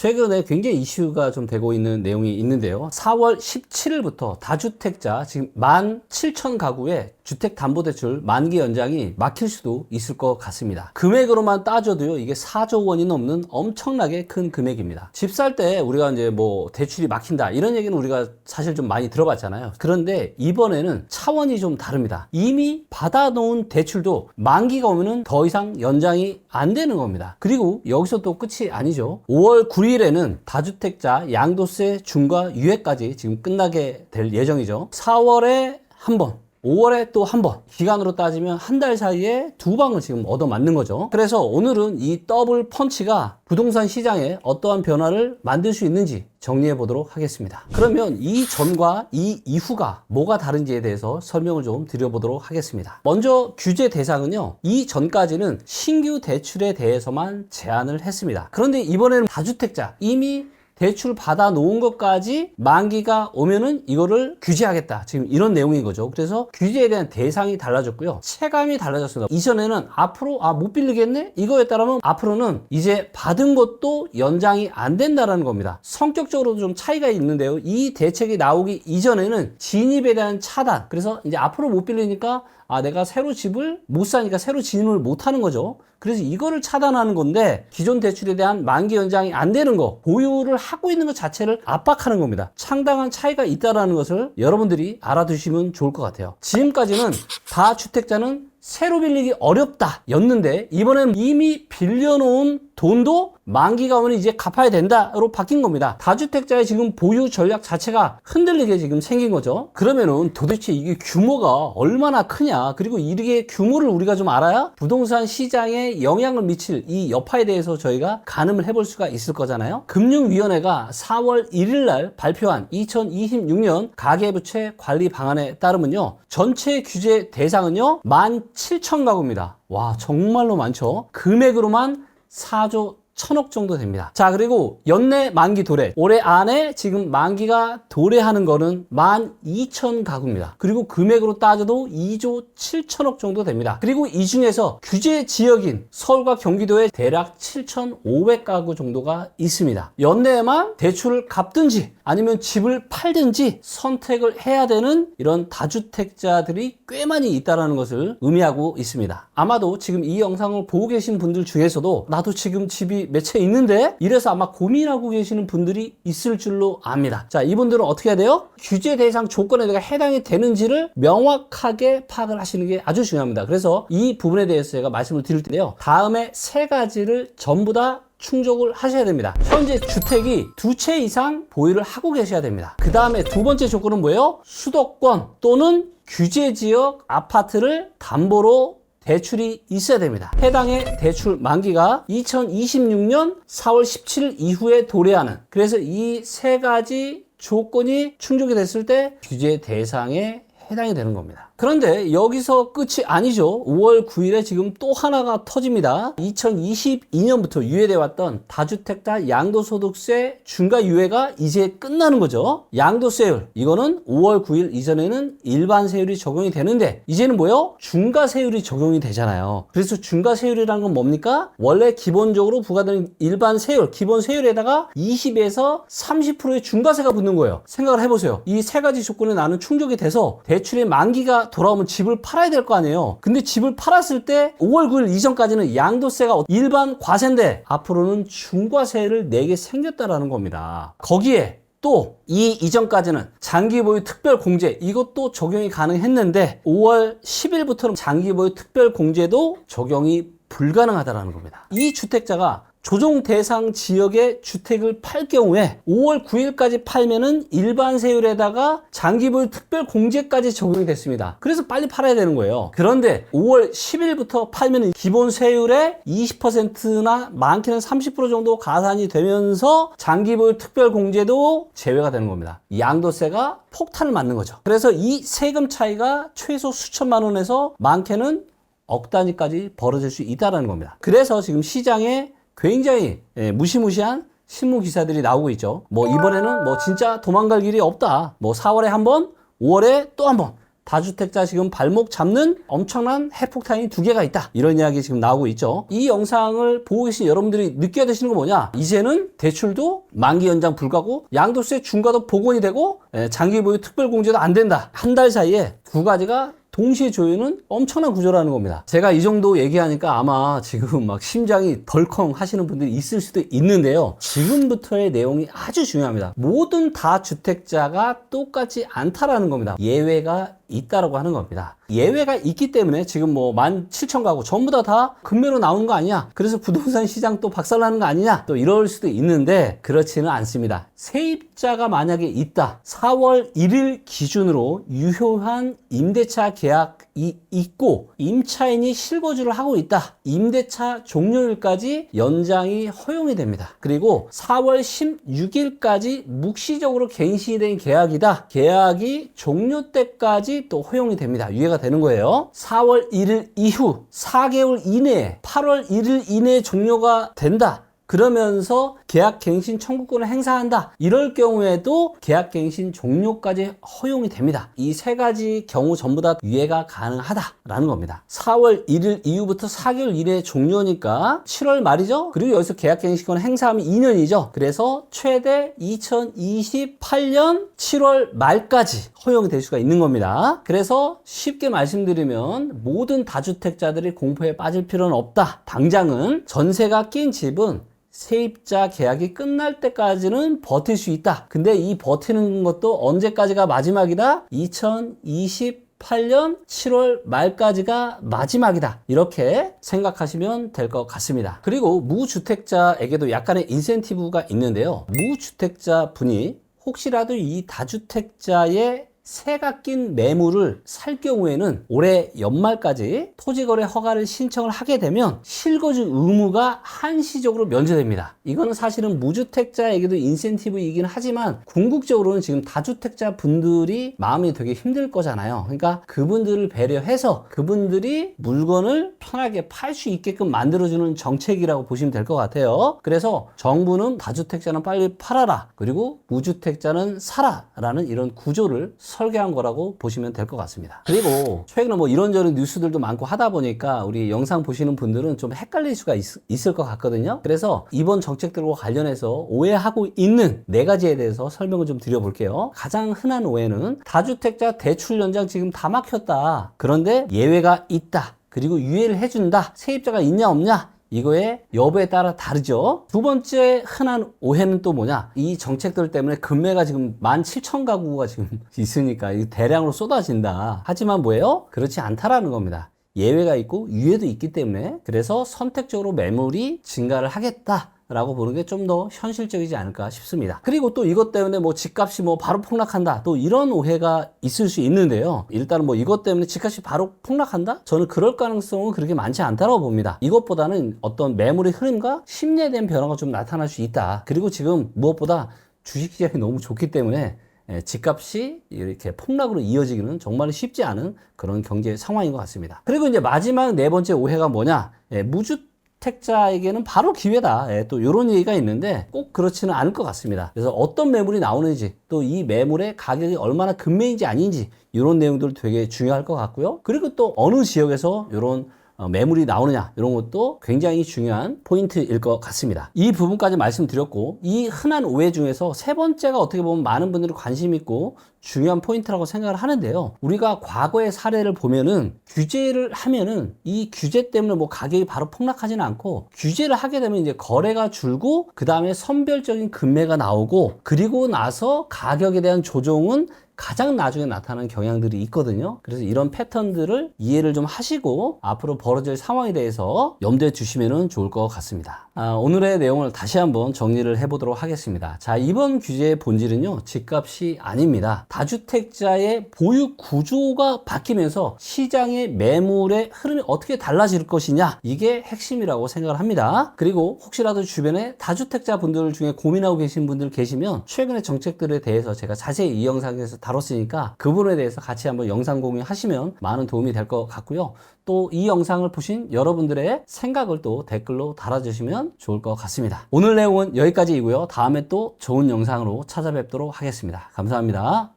최근에 굉장히 이슈가 좀 되고 있는 내용이 있는데요. 4월 17일부터 다주택자 지금 17,000가구의 주택담보대출 만기 연장이 막힐 수도 있을 것 같습니다. 금액으로만 따져도요, 이게 4조 원이 넘는 엄청나게 큰 금액입니다. 집 살 때 우리가 이제 뭐 대출이 막힌다 이런 얘기는 우리가 사실 좀 많이 들어봤잖아요. 그런데 이번에는 차원이 좀 다릅니다. 이미 받아놓은 대출도 만기가 오면은 더 이상 연장이 안 되는 겁니다. 그리고 여기서 또 끝이 아니죠. 5월 9일에는 다주택자 양도세 중과 유예까지 지금 끝나게 될 예정이죠. 4월에 한 번, 5월에 또 한 번, 기간으로 따지면 한 달 사이에 두 방을 지금 얻어맞는 거죠. 그래서 오늘은 이 더블 펀치가 부동산 시장에 어떠한 변화를 만들 수 있는지 정리해 보도록 하겠습니다. 그러면 이 전과 이 이후가 뭐가 다른지에 대해서 설명을 좀 드려보도록 하겠습니다. 먼저 규제 대상은요, 이 전까지는 신규 대출에 대해서만 제한을 했습니다. 그런데 이번에는 다주택자, 이미 대출 받아 놓은 것까지 만기가 오면은 이거를 규제하겠다. 지금 이런 내용인 거죠. 그래서 규제에 대한 대상이 달라졌고요. 체감이 달라졌습니다. 이전에는 앞으로 못 빌리겠네? 이거에 따르면 앞으로는 이제 받은 것도 연장이 안 된다라는 겁니다. 성격적으로도 좀 차이가 있는데요. 이 대책이 나오기 이전에는 진입에 대한 차단. 그래서 이제 앞으로 못 빌리니까 내가 새로 집을 못 사니까 새로 진입을 못 하는 거죠. 그래서 이거를 차단하는 건데, 기존 대출에 대한 만기 연장이 안 되는 거, 보유를 하고 있는 것 자체를 압박하는 겁니다. 상당한 차이가 있다는 것을 여러분들이 알아두시면 좋을 것 같아요. 지금까지는 다주택자는 새로 빌리기 어렵다 였는데, 이번에는 이미 빌려놓은 돈도 만기가 오면 이제 갚아야 된다로 바뀐 겁니다. 다주택자의 지금 보유 전략 자체가 흔들리게 지금 생긴 거죠. 그러면은 도대체 이게 규모가 얼마나 크냐, 그리고 이게 규모를 우리가 좀 알아야 부동산 시장에 영향을 미칠 이 여파에 대해서 저희가 가늠을 해볼 수가 있을 거잖아요. 금융위원회가 4월 1일 날 발표한 2026년 가계부채 관리 방안에 따르면요, 전체 규제 대상은요 17,000가구입니다. 와, 정말로 많죠. 금액으로만 4조 1,000억 정도 됩니다. 자, 그리고 연내 만기 도래, 올해 안에 지금 만기가 도래하는 거는 12,000가구입니다. 그리고 금액으로 따져도 2조 7천억 정도 됩니다. 그리고 이 중에서 규제 지역인 서울과 경기도에 대략 7,500가구 정도가 있습니다. 연내에만 대출을 갚든지 아니면 집을 팔든지 선택을 해야 되는 이런 다주택자들이 꽤 많이 있다는 것을 의미하고 있습니다. 아마도 지금 이 영상을 보고 계신 분들 중에서도 나도 지금 집이 몇 채 있는데, 이래서 아마 고민하고 계시는 분들이 있을 줄로 압니다. 자, 이분들은 어떻게 해야 돼요? 규제 대상 조건에 내가 해당이 되는지를 명확하게 파악을 하시는 게 아주 중요합니다. 그래서 이 부분에 대해서 제가 말씀을 드릴 텐데요, 다음에 세 가지를 전부 다 충족을 하셔야 됩니다. 현재 주택이 2채 이상 보유를 하고 계셔야 됩니다. 그 다음에 두 번째 조건은 뭐예요? 수도권 또는 규제지역 아파트를 담보로 대출이 있어야 됩니다. 해당의 대출 만기가 2026년 4월 17일 이후에 도래하는, 그래서 이 세 가지 조건이 충족이 됐을 때 규제 대상에 해당이 되는 겁니다. 그런데 여기서 끝이 아니죠. 5월 9일에 지금 또 하나가 터집니다. 2022년부터 유예돼 왔던 다주택자 양도소득세 중과 유예가 이제 끝나는 거죠. 양도세율, 이거는 5월 9일 이전에는 일반 세율이 적용이 되는데, 이제는 뭐요? 중과세율이 적용이 되잖아요. 그래서 중과세율이라는 건 뭡니까? 원래 기본적으로 부과되는 일반 세율, 기본 세율에다가 20에서 30%의 중과세가 붙는 거예요. 생각을 해보세요. 이 세 가지 조건에 나는 충족이 돼서 대출의 만기가 돌아오면 집을 팔아야 될 거 아니에요. 근데 집을 팔았을 때 5월 9일 이전까지는 양도세가 일반 과세인데 앞으로는 중과세를 내게 생겼다라는 겁니다. 거기에 또 이 이전까지는 장기보유 특별공제, 이것도 적용이 가능했는데 5월 10일부터는 장기보유 특별공제도 적용이 불가능하다는 겁니다. 이 주택자가 조정 대상 지역의 주택을 팔 경우에 5월 9일까지 팔면은 일반 세율에다가 장기보유 특별 공제까지 적용이 됐습니다. 그래서 빨리 팔아야 되는 거예요. 그런데 5월 10일부터 팔면은 기본 세율의 20%나 많게는 30% 정도 가산이 되면서 장기보유 특별 공제도 제외가 되는 겁니다. 양도세가 폭탄을 맞는 거죠. 그래서 이 세금 차이가 최소 수천만 원에서 많게는 억 단위까지 벌어질 수 있다는 겁니다. 그래서 지금 시장에 굉장히 무시무시한 신문 기사들이 나오고 있죠. 뭐 이번에는 뭐 진짜 도망갈 길이 없다. 뭐 4월에 한 번, 5월에 또 한 번. 다주택자 지금 발목 잡는 엄청난 핵폭탄이 2개가 있다. 이런 이야기 지금 나오고 있죠. 이 영상을 보고 계신 여러분들이 느껴야 되시는 거 뭐냐? 이제는 대출도 만기 연장 불가고 양도세 중과도 복원이 되고 장기 보유 특별공제도 안 된다. 한 달 사이에 2가지가 동시에 조여는 엄청난 구조라는 겁니다. 제가 이 정도 얘기하니까 아마 지금 막 심장이 덜컹 하시는 분들이 있을 수도 있는데요. 지금부터의 내용이 아주 중요합니다. 모든 다주택자가 똑같지 않다라는 겁니다. 예외가 있다라고 하는 겁니다. 예외가 있기 때문에 지금 뭐 17,000가구 전부 다 금매로 나오는 거 아니냐? 그래서 부동산 시장 또 박살나는 거 아니냐? 또 이럴 수도 있는데 그렇지는 않습니다. 세입자가 만약에 있다. 4월 1일 기준으로 유효한 임대차 계약이 있고 임차인이 실거주를 하고 있다. 임대차 종료일까지 연장이 허용이 됩니다. 그리고 4월 16일까지 묵시적으로 갱신이 된 계약이다. 계약이 종료 때까지 또 허용이 됩니다. 유예가 되는 거예요. 4월 1일 이후 4개월 이내에 8월 1일 이내에 종료가 된다. 그러면서 계약갱신 청구권을 행사한다. 이럴 경우에도 계약갱신 종료까지 허용이 됩니다. 이 3가지 경우 전부 다 유예가 가능하다라는 겁니다. 4월 1일 이후부터 4개월 이내에 종료니까 7월 말이죠. 그리고 여기서 계약갱신권을 행사하면 2년이죠. 그래서 최대 2028년 7월 말까지 허용이 될 수가 있는 겁니다. 그래서 쉽게 말씀드리면 모든 다주택자들이 공포에 빠질 필요는 없다. 당장은 전세가 낀 집은 세입자 계약이 끝날 때까지는 버틸 수 있다. 근데 이 버티는 것도 언제까지가 마지막이다? 2028년 7월 말까지가 마지막이다. 이렇게 생각하시면 될 것 같습니다. 그리고 무주택자에게도 약간의 인센티브가 있는데요. 무주택자 분이 혹시라도 이 다주택자의 새가 낀 매물을 살 경우에는 올해 연말까지 토지거래 허가를 신청을 하게 되면 실거주 의무가 한시적으로 면제됩니다. 이거는 사실은 무주택자에게도 인센티브이긴 하지만 궁극적으로는 지금 다주택자 분들이 마음이 되게 힘들 거잖아요. 그러니까 그분들을 배려해서 그분들이 물건을 편하게 팔 수 있게끔 만들어주는 정책이라고 보시면 될 것 같아요. 그래서 정부는 다주택자는 빨리 팔아라. 그리고 무주택자는 사라. 라는 이런 구조를 설계한 거라고 보시면 될 것 같습니다. 그리고 최근에 뭐 이런저런 뉴스들도 많고 하다 보니까 우리 영상 보시는 분들은 좀 헷갈릴 수가 있을 것 같거든요. 그래서 이번 정책들과 관련해서 오해하고 있는 4가지에 대해서 설명을 좀 드려볼게요. 가장 흔한 오해는 다주택자 대출 연장 지금 다 막혔다. 그런데 예외가 있다. 그리고 유예를 해준다. 세입자가 있냐 없냐? 이거의 여부에 따라 다르죠. 2번째 흔한 오해는 또 뭐냐? 이 정책들 때문에 금매가 지금 17,000가구가 지금 있으니까 대량으로 쏟아진다. 하지만 뭐예요? 그렇지 않다라는 겁니다. 예외가 있고 유예도 있기 때문에 그래서 선택적으로 매물이 증가를 하겠다. 라고 보는 게 좀 더 현실적이지 않을까 싶습니다. 그리고 또 이것 때문에 뭐 집값이 뭐 바로 폭락한다. 또 이런 오해가 있을 수 있는데요. 일단은 뭐 이것 때문에 집값이 바로 폭락한다? 저는 그럴 가능성은 그렇게 많지 않다고 봅니다. 이것보다는 어떤 매물의 흐름과 심리에 대한 변화가 좀 나타날 수 있다. 그리고 지금 무엇보다 주식시장이 너무 좋기 때문에 집값이 이렇게 폭락으로 이어지기는 정말 쉽지 않은 그런 경제 상황인 것 같습니다. 그리고 이제 마지막 4번째 오해가 뭐냐? 무주택자에게는 바로 기회다. 또 이런 얘기가 있는데 꼭 그렇지는 않을 것 같습니다. 그래서 어떤 매물이 나오는지 또 이 매물의 가격이 얼마나 급매인지 아닌지 이런 내용들 되게 중요할 것 같고요. 그리고 또 어느 지역에서 이런 매물이 나오느냐 이런 것도 굉장히 중요한 포인트일 것 같습니다. 이 부분까지 말씀드렸고 이 흔한 오해 중에서 3번째가 어떻게 보면 많은 분들이 관심 있고 중요한 포인트라고 생각을 하는데요. 우리가 과거의 사례를 보면은 규제를 하면은 이 규제 때문에 뭐 가격이 바로 폭락하지는 않고 규제를 하게 되면 이제 거래가 줄고 그 다음에 선별적인 금매가 나오고 그리고 나서 가격에 대한 조정은 가장 나중에 나타나는 경향들이 있거든요. 그래서 이런 패턴들을 이해를 좀 하시고 앞으로 벌어질 상황에 대해서 염두에 두시면 좋을 것 같습니다. 오늘의 내용을 다시 한번 정리를 해보도록 하겠습니다. 자, 이번 규제의 본질은요, 집값이 아닙니다. 다주택자의 보유 구조가 바뀌면서 시장의 매물의 흐름이 어떻게 달라질 것이냐, 이게 핵심이라고 생각을 합니다. 그리고 혹시라도 주변에 다주택자 분들 중에 고민하고 계신 분들 계시면 최근의 정책들에 대해서 제가 자세히 이 영상에서 다뤘으니까 그 부분에 대해서 같이 한번 영상 공유하시면 많은 도움이 될 것 같고요. 또 이 영상을 보신 여러분들의 생각을 또 댓글로 달아주시면 좋을 것 같습니다. 오늘 내용은 여기까지이고요. 다음에 또 좋은 영상으로 찾아뵙도록 하겠습니다. 감사합니다.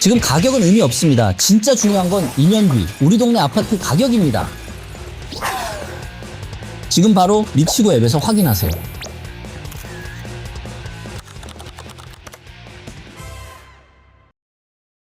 지금 가격은 의미 없습니다. 진짜 중요한 건 2년 뒤 우리 동네 아파트 가격입니다. 지금 바로 리치고 앱에서 확인하세요.